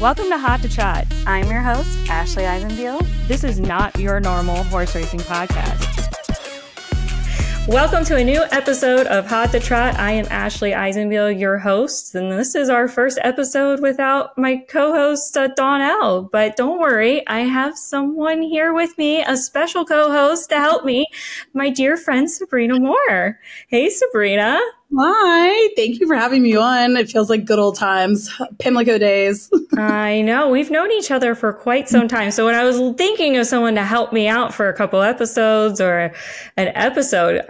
Welcome to Hot to Trot. I'm your host, Ashley Eisenbeil. This is not your normal horse racing podcast. Welcome to a new episode of Hot to Trot. I am Ashley Eisenbeil, your host, and this is our first episode without my co-host, Donnell. But don't worry, I have someone here with me, a special co-host to help me, my dear friend, Sabrina Moore. Hey, Sabrina. Hi, thank you for having me on. It feels like good old times, Pimlico days. I know. We've known each other for quite some time. So when I was thinking of someone to help me out for a couple episodes or an episode,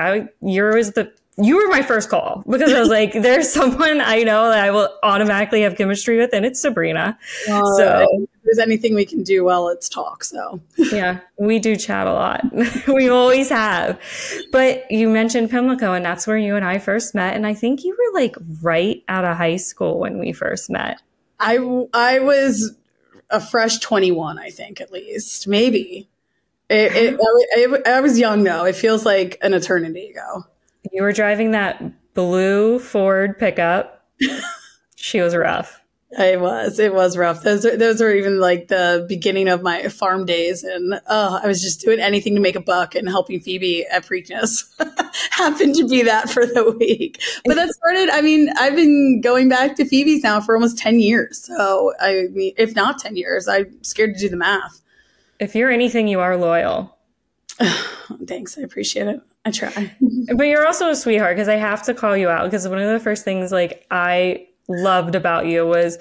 you were my first call because I was like, there's someone I know that I will automatically have chemistry with, and it's Sabrina. So if there's anything we can do, well, let's talk. So yeah, we do chat a lot. We always have. But you mentioned Pimlico, and that's where you and I first met. And I think you were like right out of high school when we first met. I was a fresh 21, I think, at least, maybe. I was young though. It feels like an eternity ago. You were driving that blue Ford pickup. She was rough. It was rough. Those were even like the beginning of my farm days. And I was just doing anything to make a buck, and helping Phoebe at Preakness happened to be that for the week. But that started, I've been going back to Phoebe's now for almost 10 years. So if not 10 years, I'm scared to do the math. If you're anything, you are loyal. Thanks. I appreciate it. I try. But you're also a sweetheart, because I have to call you out, because one of the first things like I loved about you was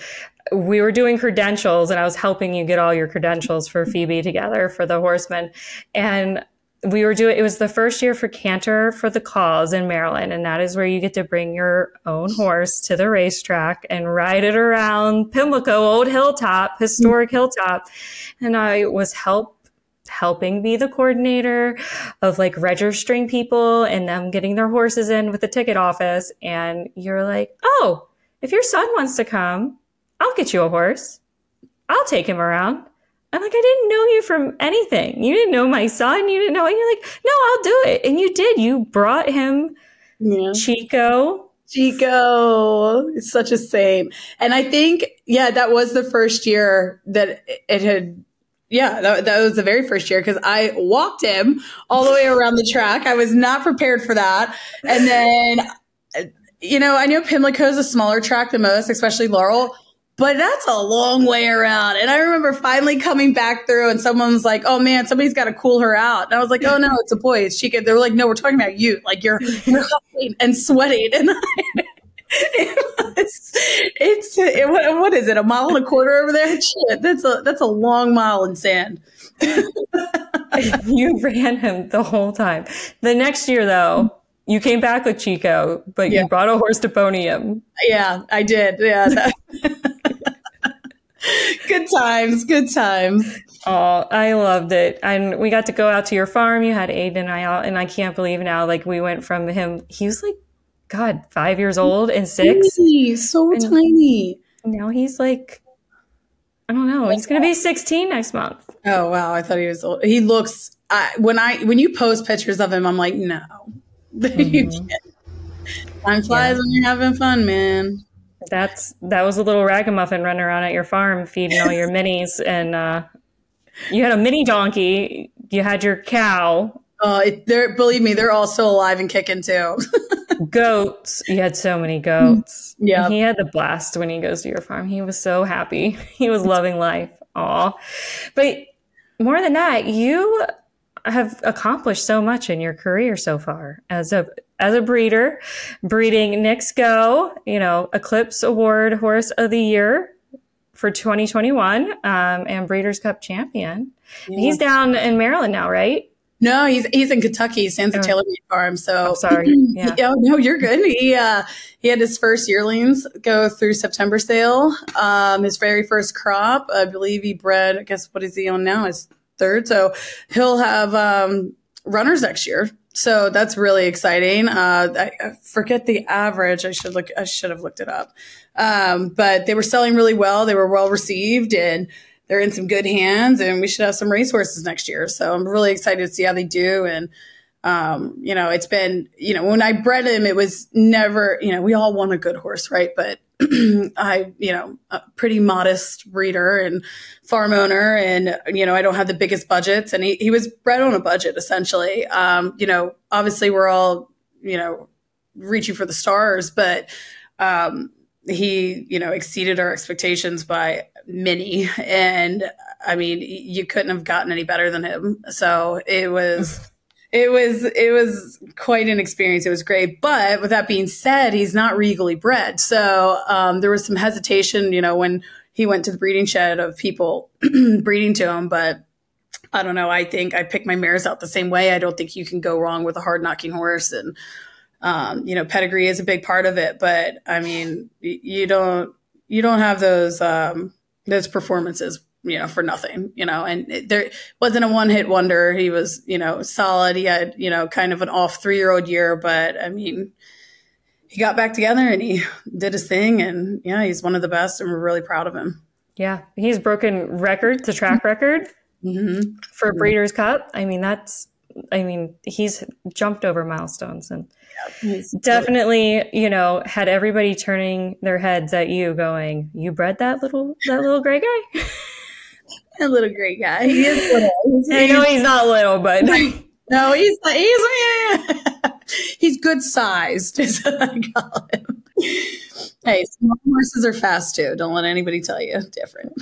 we were doing credentials, and I was helping you get all your credentials for Phoebe together for the horsemen. And it was the first year for Canter for the cause in Maryland. And that is where you get to bring your own horse to the racetrack and ride it around Pimlico, old hilltop, historic hilltop. And I was helping be the coordinator of like registering people and them getting their horses in with the ticket office. And you're like, oh, if your son wants to come, I'll get you a horse. I'll take him around. I'm like, I didn't know you from anything. You didn't know my son. You didn't know. And you're like, no, I'll do it. And you did. You brought him Chico. It's such a same. And I think, that was the first year that it had. Yeah, that was the very first year, because I walked him all the way around the track. I was not prepared for that. And then, I know Pimlico is a smaller track than most, especially Laurel, but that's a long way around. And I remember finally coming back through, and someone was like, oh man, somebody's got to cool her out. And I was like, oh no, it's a boy. It's Chica. They were like, no, we're talking about you. Like you're huffing and sweating. And what is it? A mile and a quarter over there? Shit, that's a long mile in sand. You ran him the whole time. The next year, though, you came back with Chico, but you brought a horse to pony him. Yeah, I did. Yeah. Good times. Oh, I loved it. And we got to go out to your farm. You had Aiden and I out, and I can't believe now, like we went from him. He was like, God, 5 years old and 6. So tiny. Now he's like, I don't know. He's going to be 16 next month. Oh, wow. I thought he was old. He looks, when you post pictures of him, I'm like, no. You can't. Time flies when you're having fun, man. That was a little ragamuffin running around at your farm feeding all your minis. And you had a mini donkey. You had your cow. Believe me, they're all still alive and kicking too. Goats. You had so many goats. Yeah. He had the blast when he goes to your farm. He was so happy. He was loving life. Aw. But more than that, you have accomplished so much in your career so far as a breeder, breeding Knicks Go, Eclipse Award Horse of the Year for 2021, and Breeders' Cup champion. Yeah. He's down in Maryland now, right? No, he's in Kentucky, stands at Taylor Made Farm. So sorry. Yeah. No, you're good. He had his first yearlings go through September sale. His very first crop, I believe he bred, I guess, what is he on now? His third. So he'll have runners next year. So that's really exciting. I forget the average. I should have looked it up. But they were selling really well. They were well received, and they're in some good hands, and we should have some racehorses next year. So I'm really excited to see how they do. And, it's been, when I bred him, it was never, we all want a good horse, right? But I, a pretty modest breeder and farm owner, and, I don't have the biggest budgets, and he was bred on a budget essentially. Obviously we're all, reaching for the stars, but, he, exceeded our expectations by many. And I mean, you couldn't have gotten any better than him. So it was quite an experience. It was great. But with that being said, he's not regally bred. So, there was some hesitation, when he went to the breeding shed of people breeding to him. But I don't know. I think I picked my mares out the same way. I don't think you can go wrong with a hard knocking horse. And, pedigree is a big part of it, but I mean, you don't have those performances, for nothing, and there wasn't a one-hit wonder. He was, solid. He had, kind of an off 3-year-old year, but I mean, he got back together and he did his thing, and yeah, he's one of the best, and we're really proud of him. Yeah. He's broken records, the track record for Breeders' Cup. I mean, he's jumped over milestones, and definitely, had everybody turning their heads at you going, you bred that little gray guy? A little gray guy. He is little. I know he's not little, but no, he's good sized, is what I call him. Hey, small horses are fast too. Don't let anybody tell you different.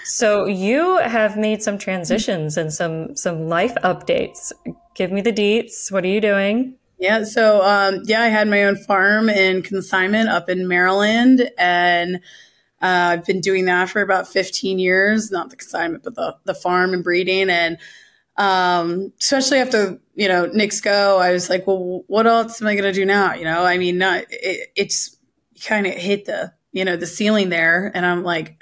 So you have made some transitions and some life updates. Give me the deets. What are you doing? Yeah. So, I had my own farm in consignment up in Maryland, and I've been doing that for about 15 years, not the consignment, but the farm and breeding. And, especially after, Nick's go, I was like, well, what else am I going to do now? I mean, it's kind of hit the ceiling there, and I'm like,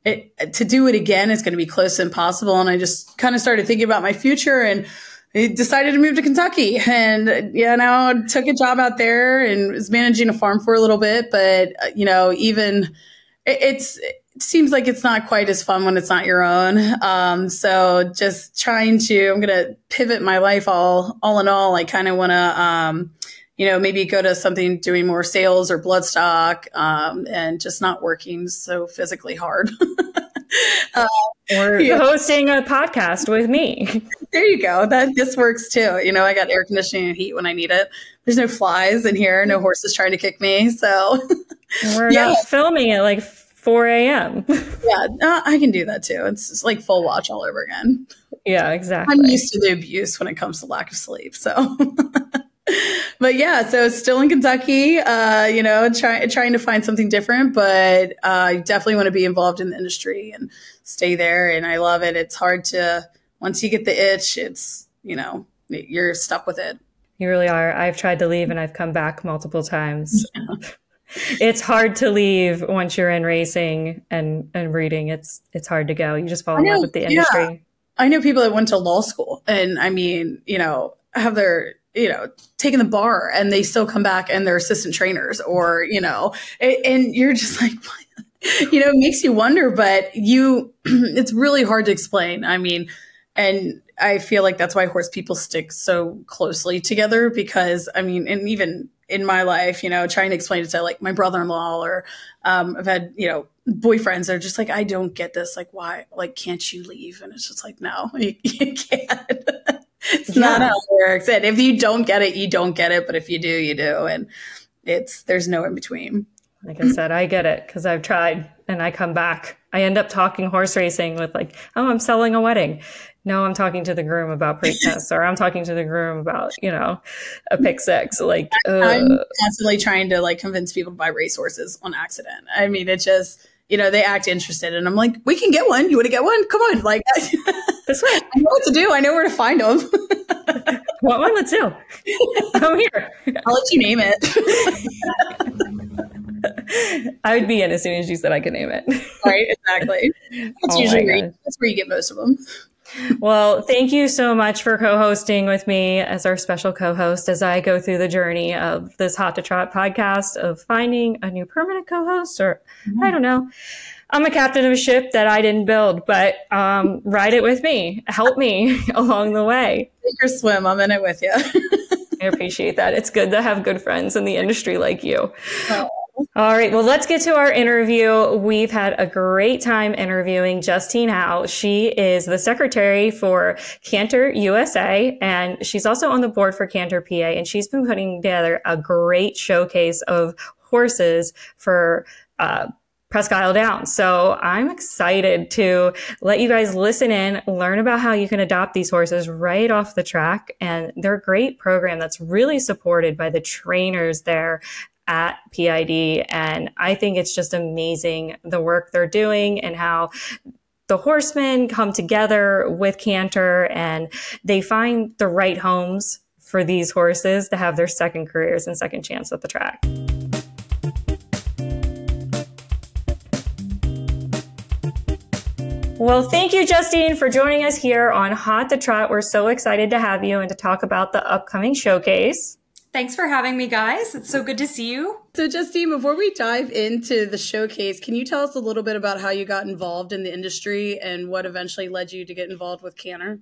to do it again, it's going to be close to impossible. And I just kind of started thinking about my future, and I decided to move to Kentucky, and now I took a job out there and was managing a farm for a little bit. But, even it seems like it's not quite as fun when it's not your own. So just I'm going to pivot my life all in all. I kind of want to, maybe go to something doing more sales or bloodstock, and just not working so physically hard. Or hosting a podcast with me. There you go. This works too. I got air conditioning and heat when I need it. There's no flies in here, no horses trying to kick me. So we're not filming at like 4 a.m. Yeah, I can do that too. It's just like full watch all over again. Yeah, exactly. I'm used to the abuse when it comes to lack of sleep. So but yeah, so still in Kentucky, trying to find something different, but I definitely want to be involved in the industry and stay there. And I love it. It's hard once you get the itch, it's, you're stuck with it. You really are. I've tried to leave and I've come back multiple times. Yeah. It's hard to leave once you're in racing and breeding. It's hard to go. You just fall in love with the industry. Yeah. I know people that went to law school and have their, taken the bar, and they still come back and they're assistant trainers, or, and you're just like, it makes you wonder, but it's really hard to explain. I mean, and I feel like that's why horse people stick so closely together, because and even in my life, trying to explain it to like my brother-in-law, or I've had, boyfriends that are just like, I don't get this. Like, why? Like, can't you leave? And it's just like, no, you can't. It's not how it works. And if you don't get it, you don't get it. But if you do, you do. And there's no in between. Like I said, I get it because I've tried, and I come back. I end up talking horse racing with like, oh, I'm selling a wedding. No, I'm talking to the groom about Preakness, or I'm talking to the groom about, a pick six. Like, I'm constantly trying to like convince people to buy racehorses on accident. I mean, it just, they act interested, and I'm like, we can get one. You want to get one? Come on. Like, this way. I know what to do. I know where to find them. What one? Let's do. I'm here. I'll let you name it. I would be in as soon as you said I could name it. Right. Exactly. That's usually that's where you get most of them. Well, thank you so much for co-hosting with me as our special co-host as I go through the journey of this Hot to Trot podcast of finding a new permanent co-host, or I don't know. I'm a captain of a ship that I didn't build, but ride it with me. Help me along the way. Take your swim. I'm in it with you. I appreciate that. It's good to have good friends in the industry like you. Oh. All right, well, let's get to our interview. We've had a great time interviewing Justine Howell. She is the secretary for Canter USA, and she's also on the board for Canter PA, and she's been putting together a great showcase of horses for Presque Isle Downs. So I'm excited to let you guys listen in, learn about how you can adopt these horses right off the track. And they're a great program that's really supported by the trainers there at PID. And I think it's just amazing the work they're doing and how the horsemen come together with Canter and they find the right homes for these horses to have their second careers and second chance at the track. Well, thank you, Justine, for joining us here on Hot to Trot. We're so excited to have you and to talk about the upcoming showcase. Thanks for having me, guys. It's so good to see you. So, Justine, before we dive into the showcase, can you tell us a little bit about how you got involved in the industry and what eventually led you to get involved with Canter?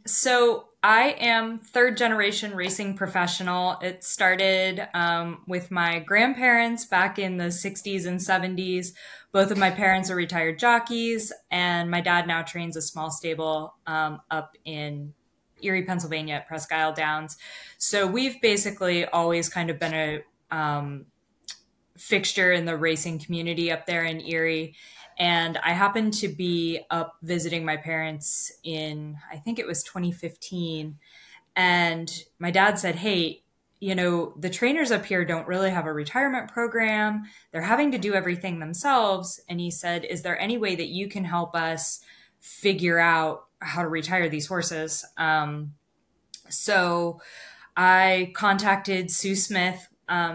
So I am third generation racing professional. It started with my grandparents back in the 60s and 70s. Both of my parents are retired jockeys, and my dad now trains a small stable up in Erie, Pennsylvania at Presque Isle Downs. So we've basically always kind of been a fixture in the racing community up there in Erie. And I happened to be up visiting my parents in, I think it was 2015. And my dad said, hey, you know, the trainers up here don't really have a retirement program. They're having to do everything themselves. And he said, is there any way that you can help us figure out how to retire these horses? So I contacted Sue Smith.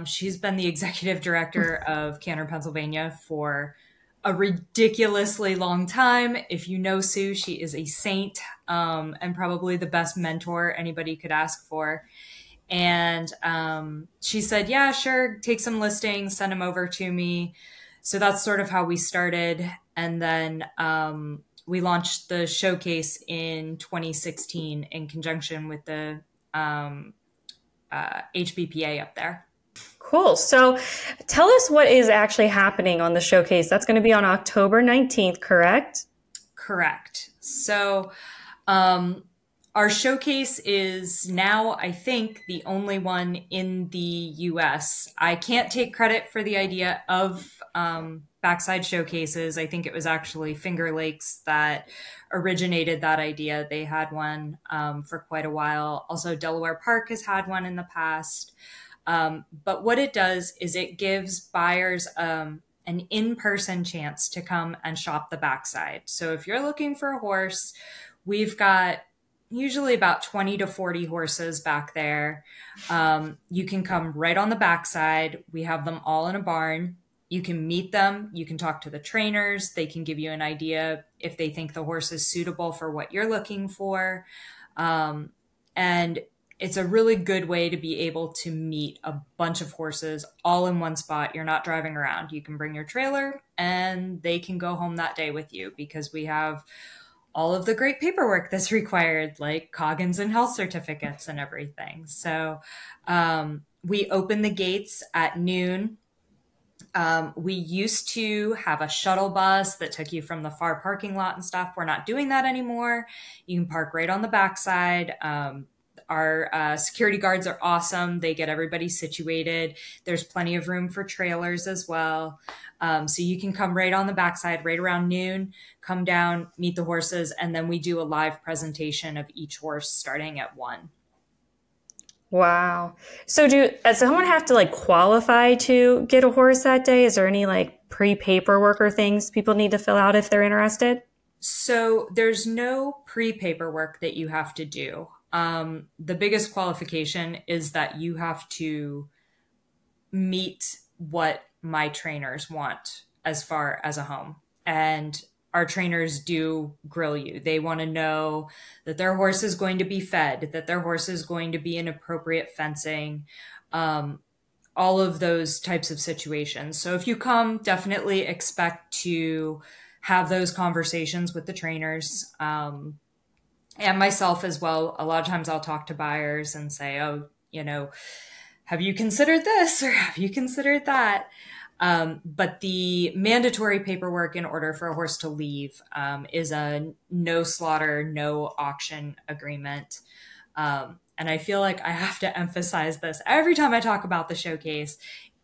She's been the executive director of Canter, Pennsylvania for a ridiculously long time. If you know Sue, she is a saint and probably the best mentor anybody could ask for. And she said, yeah, sure, take some listings, send them over to me. So that's sort of how we started. And then we launched the showcase in 2016 in conjunction with the HBPA up there. Cool. So tell us what is actually happening on the showcase. That's going to be on October 19th, correct? Correct. So our showcase is now, I think, the only one in the US. I can't take credit for the idea of backside showcases. I think it was actually Finger Lakes that originated that idea. They had one for quite a while. Also, Delaware Park has had one in the past. But what it does is it gives buyers an in-person chance to come and shop the backside. So if you're looking for a horse, we've got usually about 20 to 40 horses back there. You can come right on the backside. We have them all in a barn. You can meet them. You can talk to the trainers. They can give you an idea if they think the horse is suitable for what you're looking for. And it's a really good way to be able to meet a bunch of horses all in one spot. You're not driving around. You can bring your trailer and they can go home that day with you because we have all of the great paperwork that's required, like Coggins and health certificates and everything. So we open the gates at noon. We used to have a shuttle bus that took you from the far parking lot and stuff. We're not doing that anymore. You can park right on the backside. Our security guards are awesome. They get everybody situated. There's plenty of room for trailers as well. So you can come right on the backside, right around noon, come down, meet the horses, and then we do a live presentation of each horse starting at 1. Wow. So does someone have to like qualify to get a horse that day? Is there any like pre-paperwork or things people need to fill out if they're interested? So there's no pre-paperwork that you have to do. The biggest qualification is that you have to meet what my trainers want as far as a home. And our trainers do grill you. They want to know that their horse is going to be fed, that their horse is going to be in appropriate fencing, all of those types of situations. So if you come, definitely expect to have those conversations with the trainers. And myself as well. A lot of times I'll talk to buyers and say, oh, you know, have you considered this or have you considered that? But the mandatory paperwork in order for a horse to leave is a no slaughter, no auction agreement. And I feel like I have to emphasize this every time I talk about the showcase.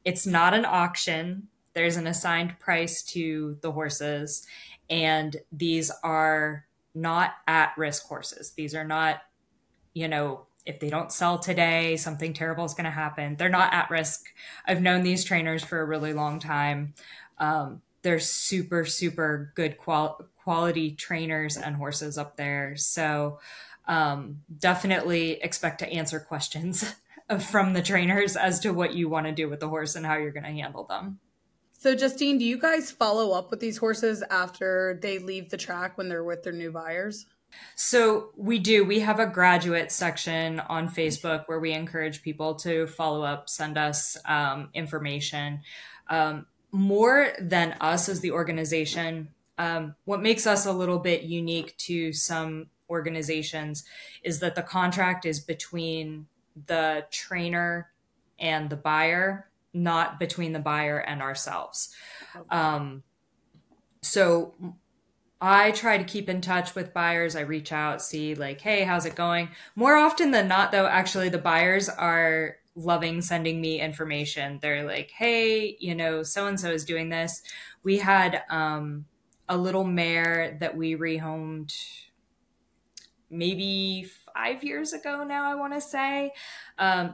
It's not an auction. There's an assigned price to the horses, and these are not at-risk horses. These are not, if they don't sell today, something terrible is going to happen. They're not at risk. I've known these trainers for a really long time. They're super, super good quality trainers and horses up there. So definitely expect to answer questions from the trainers as to what you want to do with the horse and how you're going to handle them. So Justine, do you guys follow up with these horses after they leave the track when they're with their new buyers? So we do. We have a graduate section on Facebook where we encourage people to follow up, send us information. More than us as the organization, what makes us a little bit unique to some organizations is that the contract is between the trainer and the buyer, not between the buyer and ourselves. So I try to keep in touch with buyers. I reach out, see like, hey, how's it going? More often than not, though, actually, the buyers are loving sending me information. They're like, hey, so-and-so is doing this. We had a little mare that we rehomed maybe 5 years ago now, I want to say,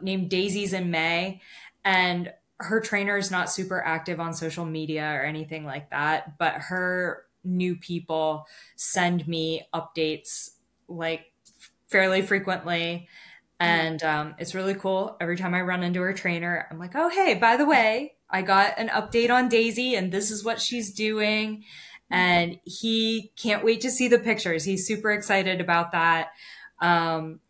named Daisies in May. And her trainer is not super active on social media or anything like that, but her new people send me updates like fairly frequently. And it's really cool. Every time I run into her trainer, I'm like, oh, hey, by the way, I got an update on Daisy and this is what she's doing. And he can't wait to see the pictures. He's super excited about that. And,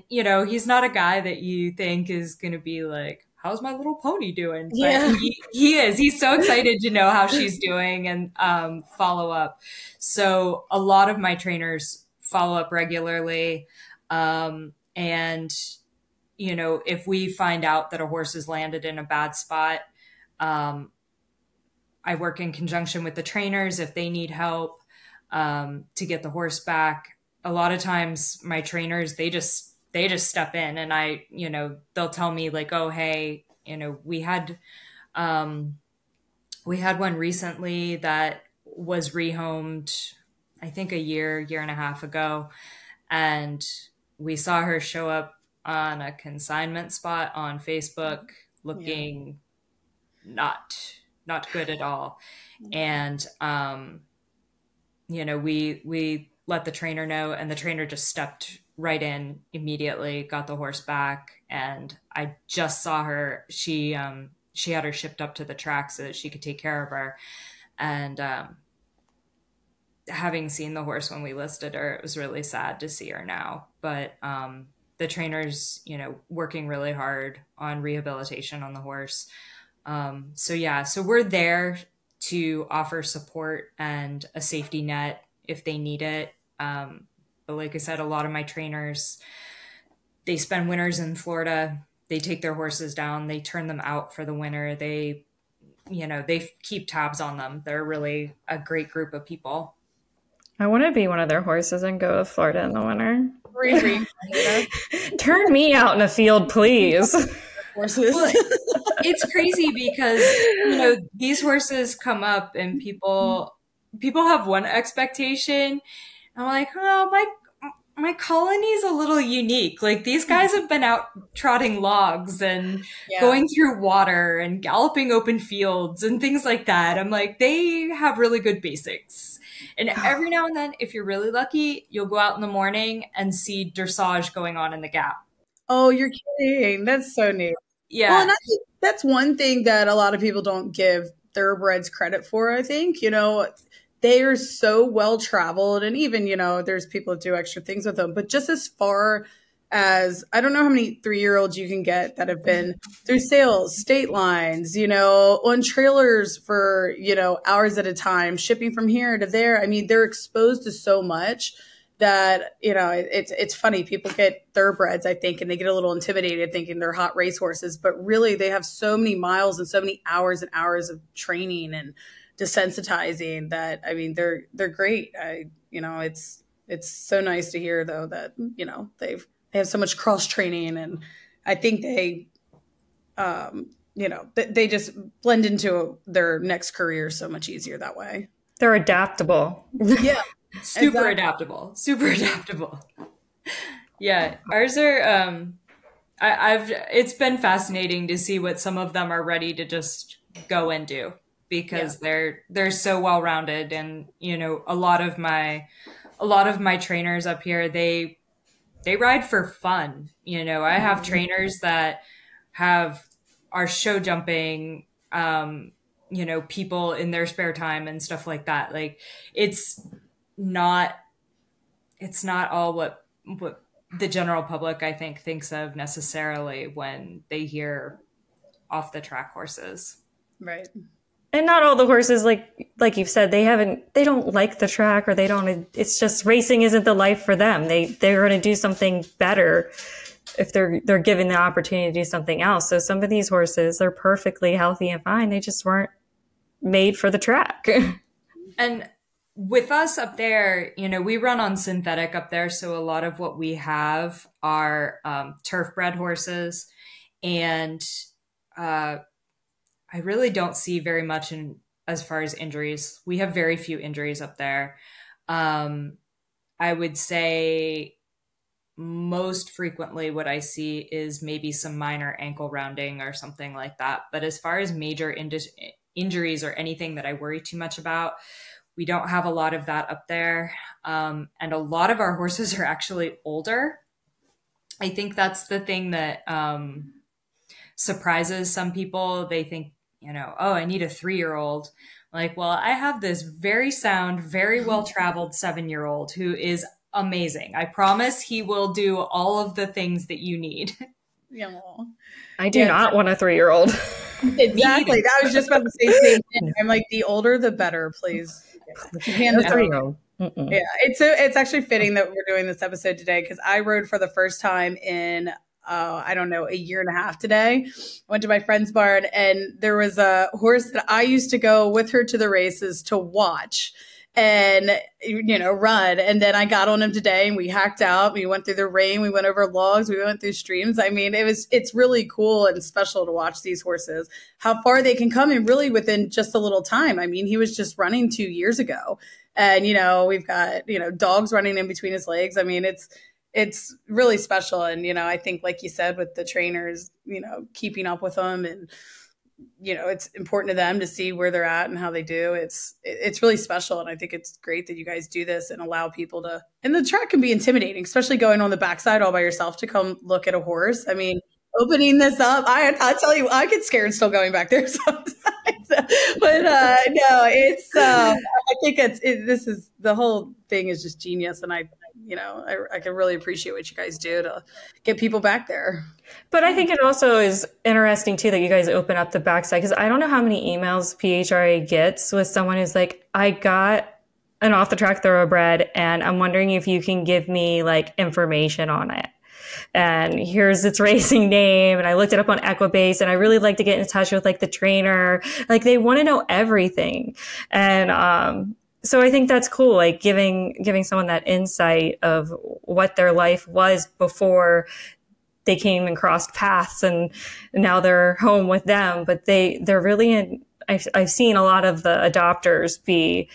he's not a guy that you think is going to be like, how's my little pony doing? Yeah. But he is. He's so excited to know how she's doing and follow up. So a lot of my trainers follow up regularly. And, if we find out that a horse has landed in a bad spot, I work in conjunction with the trainers if they need help to get the horse back. A lot of times my trainers, they just step in and they'll tell me like, oh, hey, we had one recently that was rehomed, I think a year and a half ago. And we saw her show up on a consignment spot on Facebook looking not good at all. And, we let the trainer know, and the trainer just stepped right in immediately, got the horse back. And I just saw her, she had her shipped up to the track so that she could take care of her. And, having seen the horse when we listed her, it was really sad to see her now, but, the trainer's, working really hard on rehabilitation on the horse. So we're there to offer support and a safety net if they need it. But like I said, a lot of my trainers, they spend winters in Florida. They take their horses down, they turn them out for the winter. They keep tabs on them. They're really a great group of people. I want to be one of their horses and go to Florida in the winter. Turn Turn me out in a field, please. Horses. Well, it's crazy because, these horses come up and people have one expectation. I'm like, oh, my colony's a little unique. Like these guys have been out trotting logs and going through water and galloping open fields and things like that. I'm like, they have really good basics. And every now and then, if you're really lucky, you'll go out in the morning and see dressage going on in the gap. Oh, you're kidding. That's so neat. Yeah. Well, and I think that's one thing that a lot of people don't give thoroughbreds credit for, I think. They are so well traveled, and even, there's people that do extra things with them. But just as far as, I don't know how many 3-year-olds you can get that have been through sales, state lines, on trailers for, hours at a time, shipping from here to there. I mean, they're exposed to so much that, it's funny. People get thoroughbreds, I think, and they get a little intimidated thinking they're hot racehorses, but really they have so many miles and so many hours and hours of training and desensitizing that, I mean, they're great. It's so nice to hear though that, they have so much cross training, and I think they, they just blend into their next career so much easier that way. They're adaptable. Yeah. Super adaptable. Yeah. Ours are, it's been fascinating to see what some of them are ready to just go and do, because they're so well-rounded. And, a lot of my trainers up here, they ride for fun. I have trainers that are show jumping, people in their spare time and stuff like that. Like it's not all what the general public, I think, thinks of necessarily when they hear off the track horses. Right. And not all the horses, like you've said, they don't like the track, or it's just racing isn't the life for them. They're going to do something better if they're given the opportunity to do something else. So some of these horses, they're perfectly healthy and fine. They just weren't made for the track. And with us up there, we run on synthetic up there. So a lot of what we have are turf bred horses. And I really don't see very much as far as injuries. We have very few injuries up there. I would say most frequently what I see is maybe some minor ankle rounding or something like that. But as far as major injuries or anything that I worry too much about, we don't have a lot of that up there. And a lot of our horses are actually older. I think that's the thing that surprises some people. They think, oh, I need a 3-year-old. Like, well, I have this very sound, very well-traveled 7-year-old who is amazing. I promise he will do all of the things that you need. Yeah. I do not want a 3-year-old. Exactly. I was just about to say the same thing. I'm like, the older, the better, please. Hand it over. Yeah, it's actually fitting that we're doing this episode today, because I rode for the first time in I don't know, a year and a half today. Went to my friend's barn, and there was a horse that I used to go with her to the races to watch and run. And then I got on him today, and we hacked out. We went through the rain. We went over logs. We went through streams. I mean, it's really cool and special to watch these horses, how far they can come, and really within just a little time. I mean, he was just running 2 years ago, and we've got dogs running in between his legs. I mean, it's really special. And I think, like you said, with the trainers, keeping up with them, and it's important to them to see where they're at and how they do. It's really special. And I think it's great that you guys do this and allow people to, and the track can be intimidating, especially going on the backside all by yourself to come look at a horse. I mean, opening this up, I tell you, I get scared still going back there sometimes. But no, it's, I think this is, the whole thing is just genius. And I can really appreciate what you guys do to get people back there. But I think it also is interesting too that you guys open up the backside, because I don't know how many emails PHRA gets with someone who's like, I got an off the track thoroughbred and I'm wondering if you can give me information on it. And here's its racing name. And I looked it up on Equibase, and I really like to get in touch with the trainer. They want to know everything. And, so I think that's cool, giving someone that insight of what their life was before they came and crossed paths, and now they're home with them. But they're really I've seen a lot of the adopters be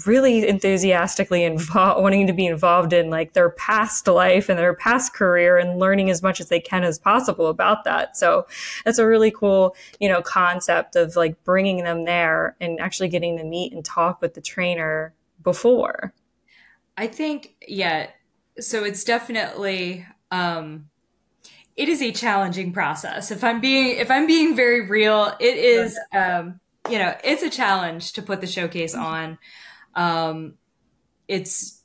really enthusiastically wanting to be involved in their past life and their past career, and learning as much as they can as possible about that. So that's a really cool, concept of bringing them there and actually getting to meet and talk with the trainer before. I think, yeah. So it's definitely, it is a challenging process. If I'm being very real, it is, it's a challenge to put the showcase on. It's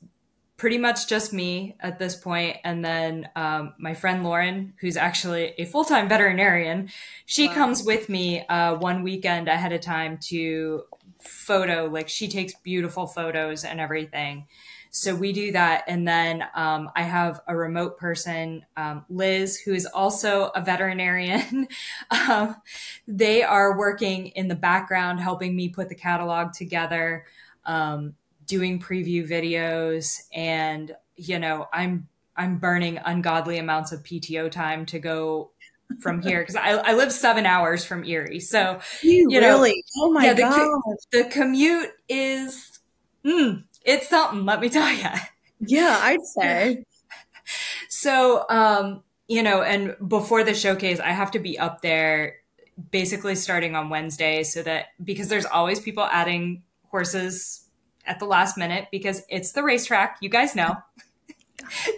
pretty much just me at this point. And then my friend Lauren, who's actually a full-time veterinarian, she comes with me one weekend ahead of time to photo. She takes beautiful photos and everything. So we do that. And then I have a remote person, Liz, who is also a veterinarian. They are working in the background, helping me put the catalog together, doing preview videos. And, you know, I'm burning ungodly amounts of PTO time to go from here because I live 7 hours from Erie. So, you know, really? Oh my yeah, God. the commute is, it's something, let me tell you. Yeah, I'd say. So, you know, and before the showcase, I have to be up there basically starting on Wednesday because there's always people adding horses at the last minute because it's the racetrack. You guys know.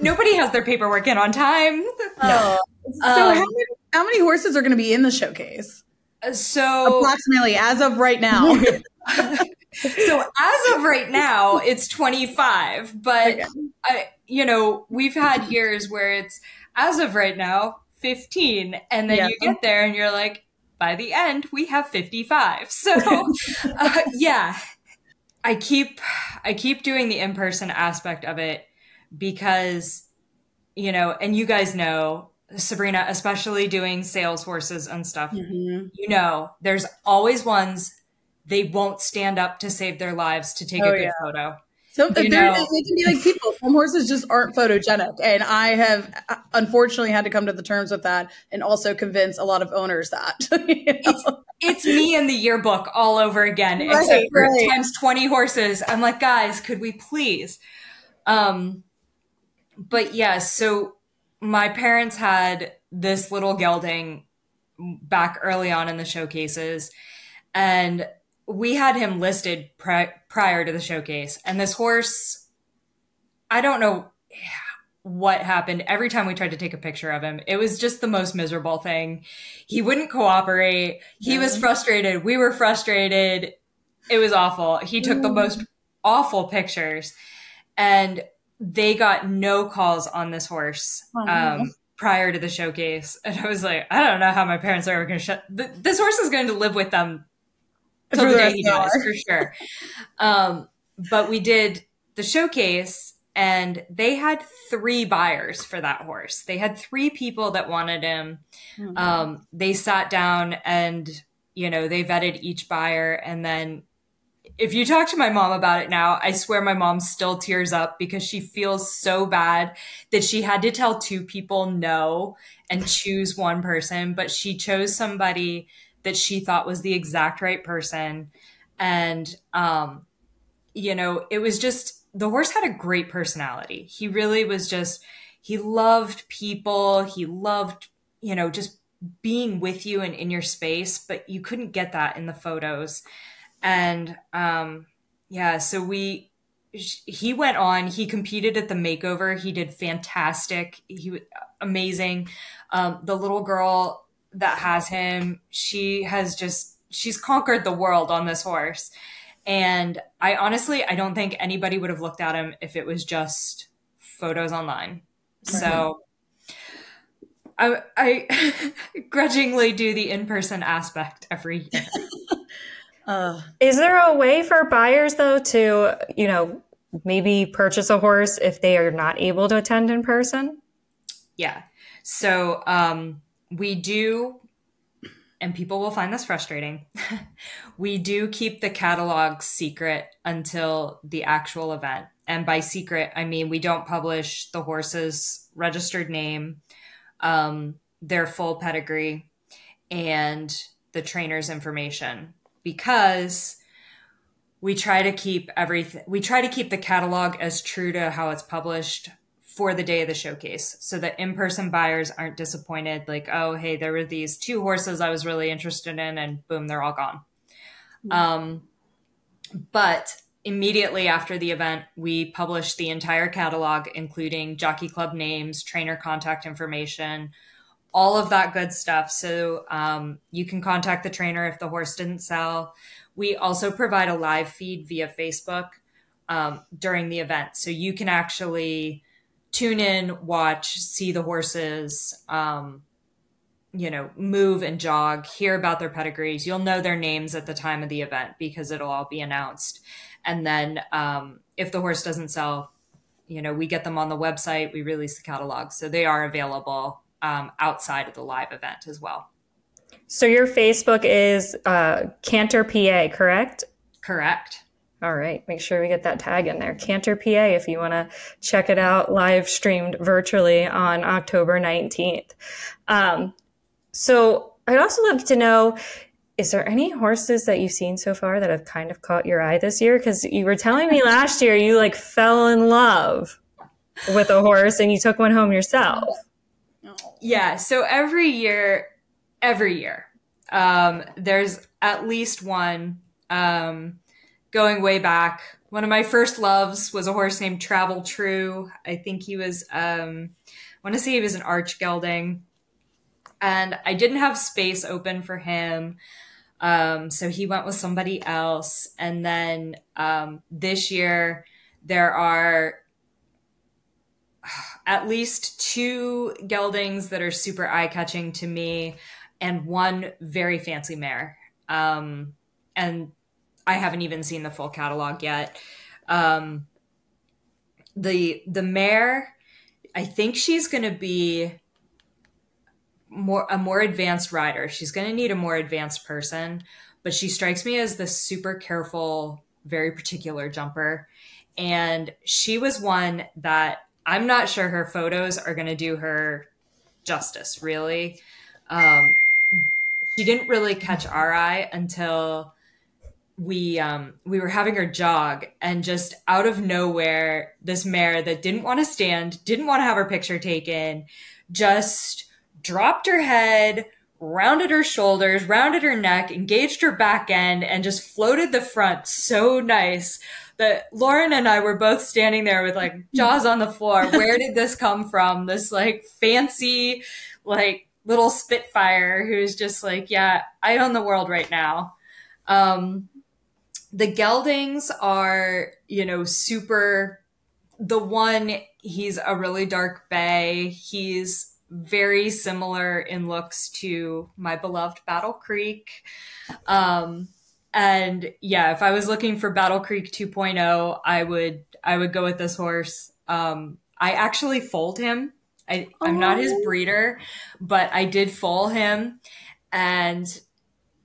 Nobody has their paperwork in on time. No. So how many horses are going to be in the showcase? So approximately as of right now. So as of right now, it's 25, but you know, we've had years where it's as of right now, 15. And then you get there and you're like, by the end, we have 55. So yeah, I keep doing the in-person aspect of it because, you know, and you guys know, Sabrina, especially doing sales horses and stuff, you know, there's always ones they won't stand up to save their lives to take a good photo. So they can be like people. Some horses just aren't photogenic. And I have unfortunately had to come to the terms with that and also convince a lot of owners that. You know? It's me in the yearbook all over again, except for times 20 horses. I'm like, guys, could we please? But yeah, so my parents had this little gelding back early on in the showcases, and we had him listed prior to the showcase. And this horse, I don't know what happened. Every time we tried to take a picture of him, it was just the most miserable thing. He wouldn't cooperate. He was frustrated. We were frustrated. It was awful. He took the most awful pictures, and they got no calls on this horse prior to the showcase. And I was like, I don't know how my parents are ever going to this horse is going to live with them till the day he dies, for sure. But we did the showcase, and they had 3 buyers for that horse. They had 3 people that wanted him. They sat down and, you know, they vetted each buyer. And then if you talk to my mom about it now, I swear my mom still tears up because she feels so bad that she had to tell 2 people no and choose one person, but she chose somebody that she thought was the exact right person. And, you know, it was just, the horse had a great personality. He really was just, he loved people. He loved, you know, just being with you and in your space, but you couldn't get that in the photos. And, yeah, so he went on, he competed at the makeover. He did fantastic. He was amazing. The little girl that has him, she's conquered the world on this horse. And I honestly don't think anybody would have looked at him if it was just photos online. Right. So I grudgingly do the in-person aspect every year. Is there a way for buyers though to, you know, maybe purchase a horse if they are not able to attend in person? Yeah. So, we do, and people will find this frustrating, we do keep the catalog secret until the actual event. And by secret, I mean we don't publish the horse's registered name, their full pedigree, and the trainer's information, because we try to keep the catalog as true to how it's published for the day of the showcase, so that in-person buyers aren't disappointed. Like, oh, hey, there were these 2 horses I was really interested in, and boom, they're all gone. But immediately after the event, we published the entire catalog, including jockey club names, trainer contact information, all of that good stuff. So you can contact the trainer if the horse didn't sell. We also provide a live feed via Facebook during the event. So you can actually tune in, watch, see the horses, you know, move and jog, hear about their pedigrees. You'll know their names at the time of the event because it'll all be announced. And then if the horse doesn't sell, we get them on the website, we release the catalog. So they are available outside of the live event as well. So your Facebook is Canter PA, correct? Correct. All right. Make sure we get that tag in there. Canter PA, if you want to check it out live streamed virtually on October 19th. So I'd also love to know, is there any horses that you've seen so far that have kind of caught your eye this year? Because you were telling me last year you like fell in love with a horse and you took one home yourself. Yeah. So every year, there's at least one. Going way back, one of my first loves was a horse named Travel True. I think he was, I want to say he was an arch gelding. And I didn't have space open for him. So he went with somebody else. And then this year, there are at least 2 geldings that are super eye-catching to me and one very fancy mare. And I haven't even seen the full catalog yet. The mare, I think she's going to be a more advanced rider. She's going to need a more advanced person, but she strikes me as this super careful, very particular jumper. And she was one that I'm not sure her photos are going to do her justice, really. She didn't really catch our eye until we were having her jog, and just out of nowhere, this mare that didn't want to stand, didn't want to have her picture taken, just dropped her head, rounded her shoulders, rounded her neck, engaged her back end, and just floated the front so nice that Lauren and I were both standing there with like jaws on the floor. Where did this come from? This like fancy, like little Spitfire who's just like, yeah, I own the world right now. The geldings are, super, the one, he's a really dark bay. He's very similar in looks to my beloved Battle Creek. And yeah, if I was looking for Battle Creek 2.0, I would go with this horse. I actually foaled him. I'm not his breeder, but I did foal him. And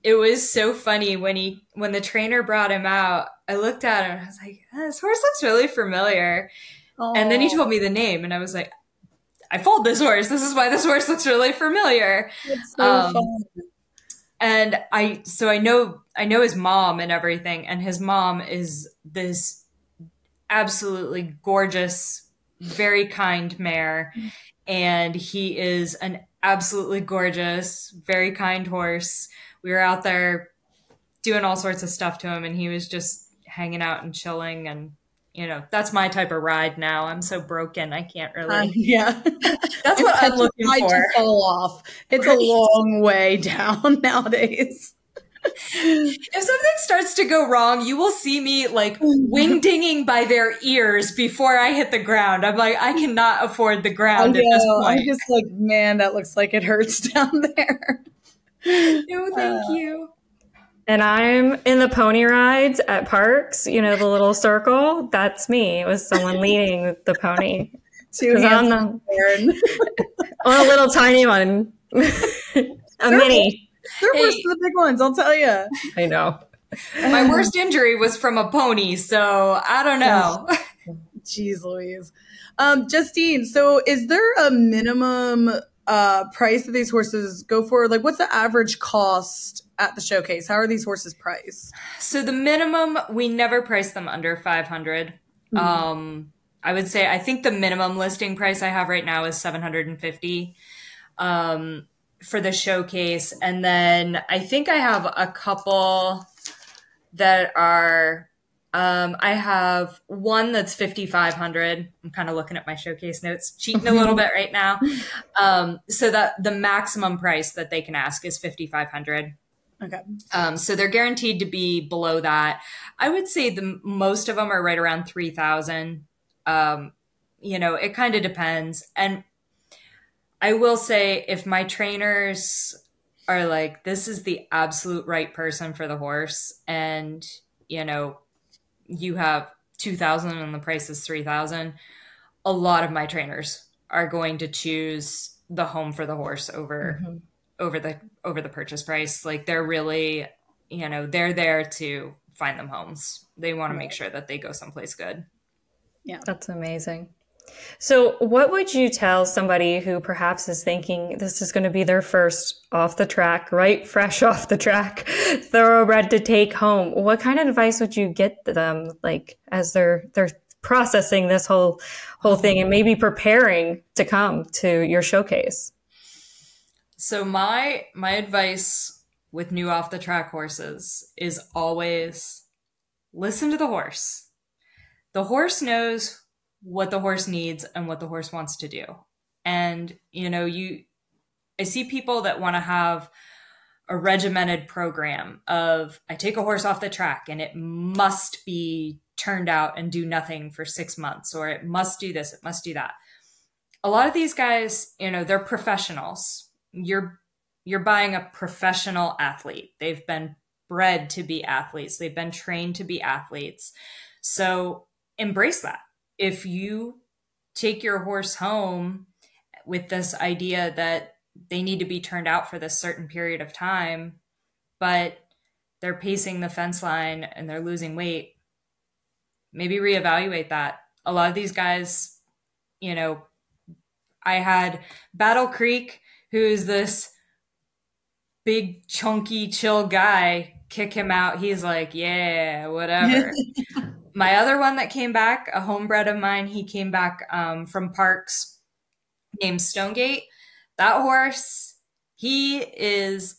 it was so funny when the trainer brought him out, I looked at him and I was like, this horse looks really familiar. Aww. And then he told me the name and I was like, I foaled this horse. This is why this horse looks really familiar. It's so fun. And I know his mom and everything. And his mom is this absolutely gorgeous, very kind mare. And he is an absolutely gorgeous, very kind horse. We were out there doing all sorts of stuff to him and he was just hanging out and chilling. And, that's my type of ride now. I'm so broken. I can't really. Yeah. That's what I'm looking for. To fall off. It's a long way down nowadays. If something starts to go wrong, you will see me like wing-dinging by their ears before I hit the ground. I'm like, I cannot afford the ground at this point. I'm just like, man, that looks like it hurts down there. No, thank you. And I'm in the pony rides at parks, the little circle. That's me. It was someone leading the pony. On a little tiny one. Mini. They're worse than the big ones, I'll tell you. I know. My worst injury was from a pony, so I don't know. Jeez Louise. Justine, so is there a minimum price that these horses go for? Like, what's the average cost at the showcase? How are these horses priced? So the minimum, we never price them under $500. Mm-hmm. I would say, I think the minimum listing price I have right now is $750 for the showcase. And then I think I have a couple that are, I have one that's $5,500. I'm kind of looking at my showcase notes, cheating a little bit right now. So that the maximum price that they can ask is $5,500. Okay. So they're guaranteed to be below that. I would say most of them are right around 3,000. It kind of depends. And I will say, if my trainers are like, this is the absolute right person for the horse, and, you have 2,000 and the price is 3,000, a lot of my trainers are going to choose the home for the horse over the purchase price. Like they're really, they're there to find them homes. They want to make sure that they go someplace good. Yeah. That's amazing. So what would you tell somebody who perhaps is thinking this is going to be their first off the track, right? Fresh off the track thoroughbred to take home? What kind of advice would you get them, like, as they're processing this whole thing and maybe preparing to come to your showcase? So my advice with new off the track horses is always listen to the horse. The horse knows what the horse needs and what the horse wants to do. And, I see people that want to have a regimented program of, I take a horse off the track and it must be turned out and do nothing for 6 months, or it must do this, it must do that. A lot of these guys, they're professionals. You're buying a professional athlete. They've been bred to be athletes. They've been trained to be athletes. So embrace that. If you take your horse home with this idea that they need to be turned out for this certain period of time, but they're pacing the fence line and they're losing weight, maybe reevaluate that. A lot of these guys, I had Battle Creek, who's this big, chunky, chill guy, kick him out. He's like, yeah, whatever. My other one that came back, a homebred of mine, he came back from Parks, named Stonegate. That horse, he's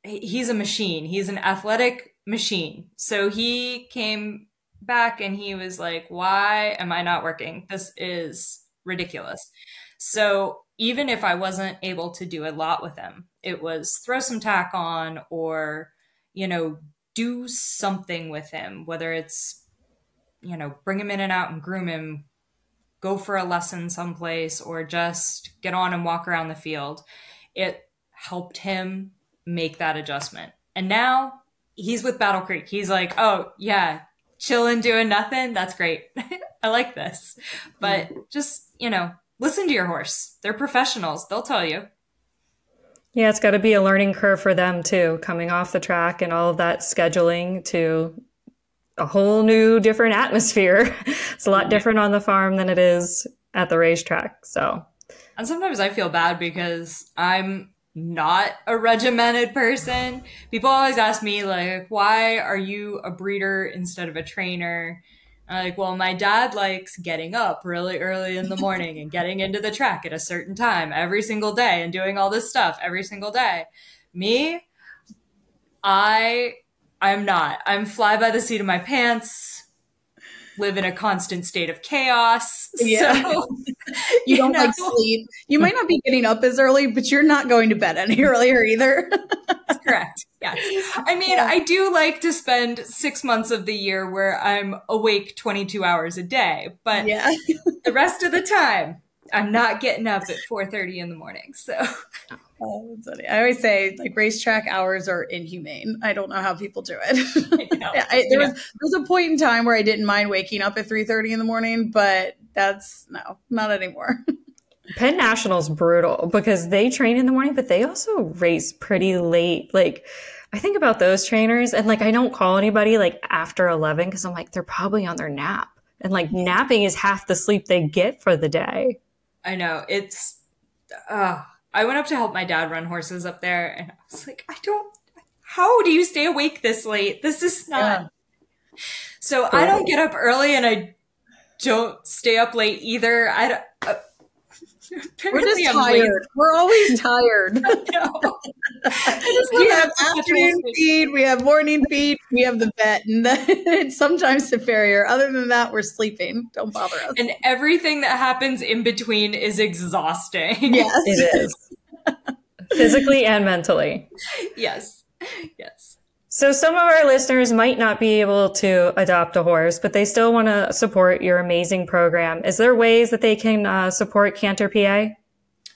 a machine. He's an athletic machine. So he came back and he was like, why am I not working? This is ridiculous. So even if I wasn't able to do a lot with him, it was throw some tack on or, do something with him, whether it's, bring him in and out and groom him, go for a lesson someplace, or just get on and walk around the field. It helped him make that adjustment. And now he's with Battle Creek. He's like, oh yeah, chilling, doing nothing. That's great. I like this. But just, listen to your horse. They're professionals. They'll tell you. Yeah, it's got to be a learning curve for them too, coming off the track and all of that scheduling to a whole new different atmosphere. It's a lot different on the farm than it is at the racetrack. So, and sometimes I feel bad because I'm not a regimented person. People always ask me like, why are you a breeder instead of a trainer? I'm like, well, my dad likes getting up really early in the morning and getting into the track at a certain time every single day and doing all this stuff every single day. Me, I'm not. I'm fly by the seat of my pants, live in a constant state of chaos. Yeah. So, you don't like sleep. You might not be getting up as early, but you're not going to bed any earlier either. That's correct. Yes. I mean, I do like to spend 6 months of the year where I'm awake 22 hours a day, but the rest of the time, I'm not getting up at 4:30 in the morning. So. Oh, that's funny. I always say like racetrack hours are inhumane. I don't know how people do it. There was a point in time where I didn't mind waking up at 3:30 in the morning, but not anymore. Penn National's brutal because they train in the morning, but they also race pretty late. Like I think about those trainers and like I don't call anybody like after 11 because I'm like they're probably on their nap. And like napping is half the sleep they get for the day. I know. It's I went up to help my dad run horses up there and I was like, how do you stay awake this late? This is not. So I don't get up early and I don't stay up late either. We're just tired. We're always tired. We have afternoon feed, we have morning feed, we have the vet, and then sometimes the farrier. Other than that, we're sleeping. Don't bother us. And everything that happens in between is exhausting. Yes. It is. Physically and mentally. Yes. Yes. So some of our listeners might not be able to adopt a horse, but they still want to support your amazing program. Is there ways that they can support Canter PA?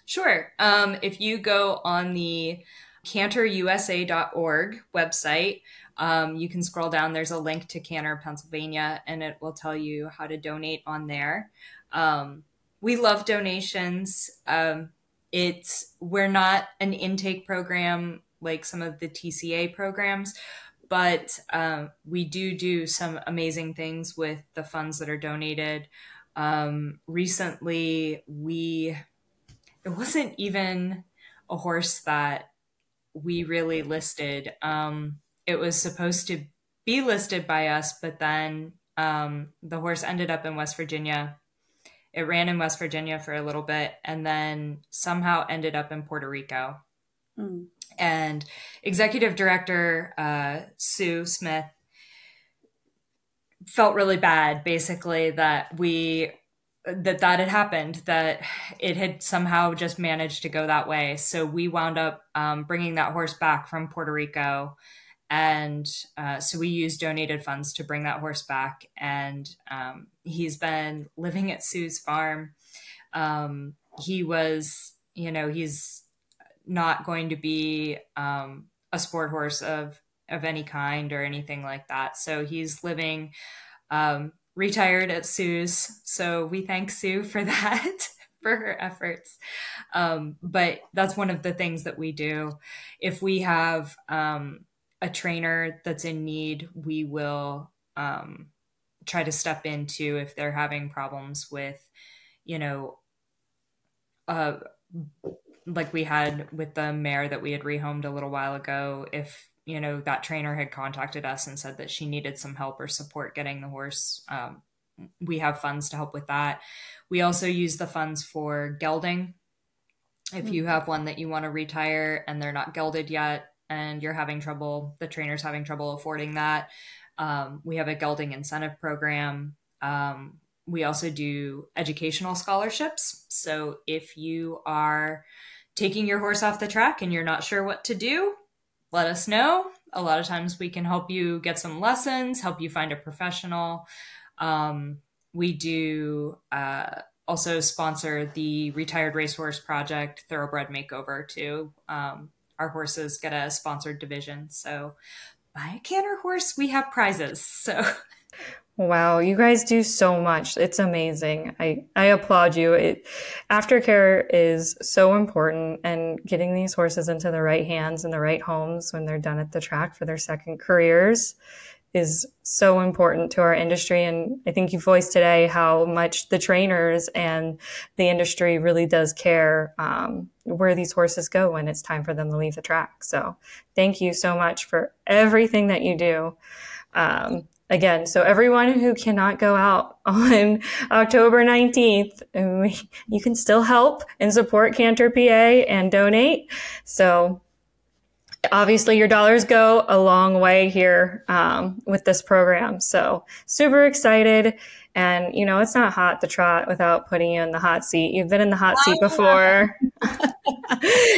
Sure. If you go on the canterusa.org website, you can scroll down. There's a link to Canter, Pennsylvania, and it will tell you how to donate on there. we love donations. We're not an intake program like some of the TCA programs, but we do some amazing things with the funds that are donated. Recently, it wasn't even a horse that we really listed. It was supposed to be listed by us, but then the horse ended up in West Virginia. It ran in West Virginia for a little bit and then somehow ended up in Puerto Rico. Mm. And executive director Sue Smith felt really bad, basically, that had happened, that it had somehow just managed to go that way. So we wound up bringing that horse back from Puerto Rico. And so we used donated funds to bring that horse back. And he's been living at Sue's farm. He's not going to be a sport horse of any kind or anything like that. So he's living retired at Sue's. So we thank Sue for that, for her efforts. But that's one of the things that we do. If we have a trainer that's in need, we will try to step into if they're having problems with, like we had with the mare that we had rehomed a little while ago. If that trainer had contacted us and said that she needed some help or support getting the horse, we have funds to help with that. We also use the funds for gelding. If you have one that you want to retire and they're not gelded yet and you're having trouble, the trainer's having trouble affording that, we have a gelding incentive program. We also do educational scholarships. So if you are taking your horse off the track and you're not sure what to do, let us know. A lot of times we can help you get some lessons, help you find a professional. We do also sponsor the Retired Racehorse Project Thoroughbred Makeover too. Our horses get a sponsored division. So buy a Canter horse, we have prizes. So wow, you guys do so much. It's amazing. I applaud you. Aftercare is so important, and getting these horses into the right hands and the right homes when they're done at the track for their second careers is so important to our industry. And I think you voiced today how much the trainers and the industry really does care where these horses go when it's time for them to leave the track. So thank you so much for everything that you do. Again, so everyone who cannot go out on October 19th, you can still help and support Canter PA and donate. So obviously your dollars go a long way here with this program. So super excited. And, it's not hot to trot without putting you in the hot seat. You've been in the hot seat before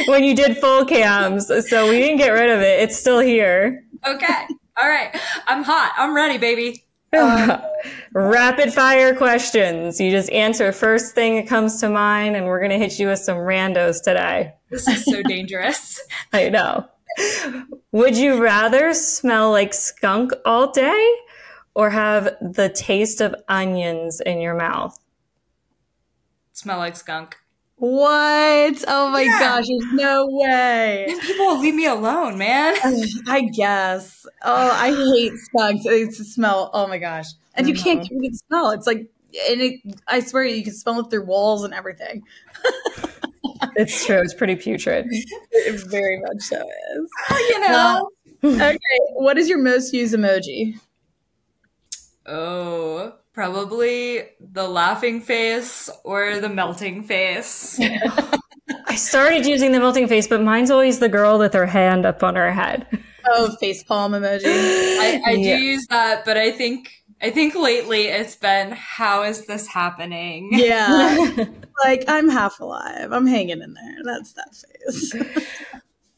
when you did full cams. So we didn't get rid of it. It's still here. Okay. All right. I'm hot. I'm ready, baby. Rapid fire questions. You just answer first thing that comes to mind, and we're going to hit you with some randos today. This is so dangerous. I know. Would you rather smell like skunk all day or have the taste of onions in your mouth? Smell like skunk. What? Oh my gosh, there's no way. And people will leave me alone, man. I guess. Oh, I hate skunks. It's a smell. Oh my gosh. And you can't smell. It's like, I swear you can smell it through walls and everything. It's true. It's pretty putrid. It very much so is. Okay. What is your most used emoji? Oh, probably the laughing face or the melting face. I started using the melting face, but mine's always the girl with her hand up on her head. Oh, face palm emoji. I do use that, but I think lately it's been, how is this happening? Yeah. Like, I'm half alive. I'm hanging in there. That's that face.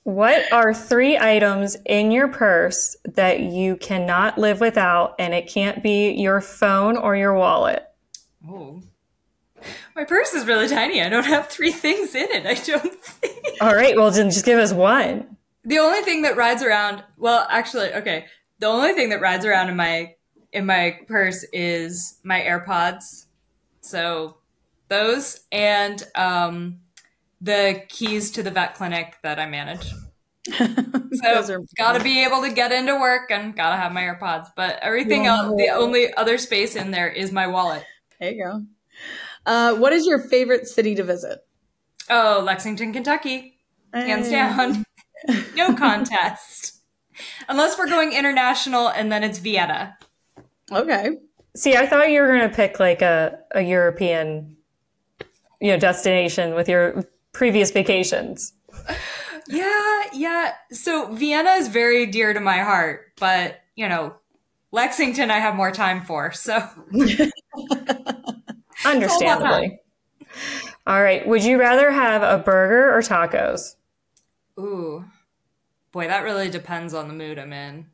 What are 3 items in your purse that you cannot live without, and it can't be your phone or your wallet? Oh, my purse is really tiny. I don't have 3 things in it, I don't think. All right, well, then just give us one. The only thing that rides around, the only thing that rides around in my purse is my AirPods. So those, and the keys to the vet clinic that I manage. So gotta be able to get into work and gotta have my AirPods. But everything else, the only other space in there is my wallet. There you go. What is your favorite city to visit? Oh, Lexington, Kentucky. Hands down. No contest. Unless we're going international, and then it's Vienna. Okay. See, I thought you were going to pick like a European, destination with your previous vacations. Yeah. So Vienna is very dear to my heart, but Lexington I have more time for, so. Understandably. All right. Would you rather have a burger or tacos? Ooh. Boy, that really depends on the mood I'm in.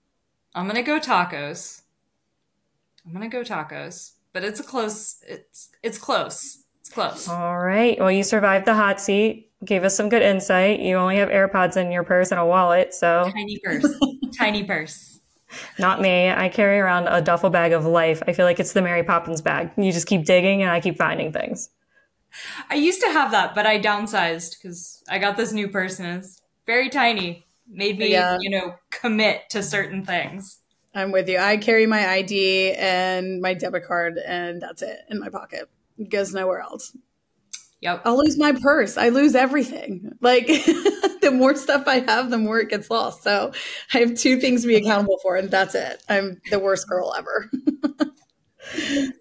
I'm going to go tacos. But it's close. It's close. All right. Well, you survived the hot seat. Gave us some good insight. You only have AirPods in your purse and a wallet, so. Tiny purse. Not me. I carry around a duffel bag of life. I feel like it's the Mary Poppins bag. You just keep digging and I keep finding things. I used to have that, but I downsized because I got this new purse and it's very tiny. Made me, commit to certain things. I'm with you. I carry my ID and my debit card, and that's it in my pocket. It goes nowhere else. Yep. I'll lose my purse. I lose everything. Like, the more stuff I have, the more it gets lost. So I have two things to be accountable for, and that's it. I'm the worst girl ever.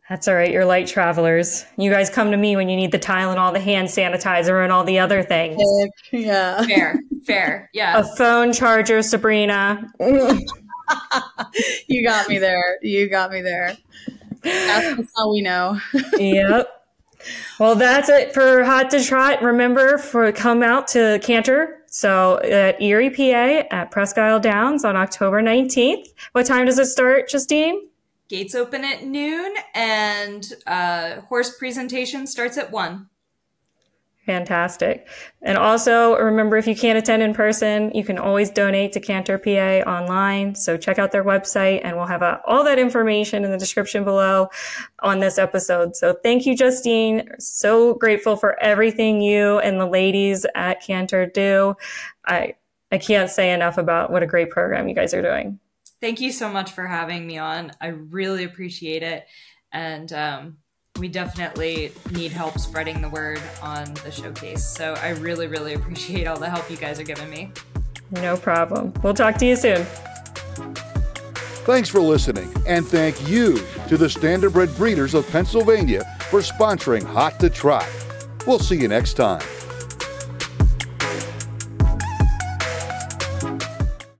That's all right. You're light travelers. You guys come to me when you need the Tylenol, the hand sanitizer, and all the other things. Yeah. Fair. Yeah. A phone charger, Sabrina. You got me there. That's how we know. Yep. Well, that's it for Hot to Trot. Remember, come out to Canter. So at Erie, PA, at Presque Isle Downs on October 19th. What time does it start, Justine? Gates open at noon, and horse presentation starts at 1. Fantastic. And also remember, if you can't attend in person, you can always donate to Canter PA online. So check out their website, and we'll have all that information in the description below on this episode. So thank you, Justine. So grateful for everything you and the ladies at Canter do. I can't say enough about what a great program you guys are doing. Thank you so much for having me on. I really appreciate it. And we definitely need help spreading the word on the showcase. So I really, really appreciate all the help you guys are giving me. No problem. We'll talk to you soon. Thanks for listening, and thank you to the Standardbred Breeders of Pennsylvania for sponsoring Hot to Trot. We'll see you next time.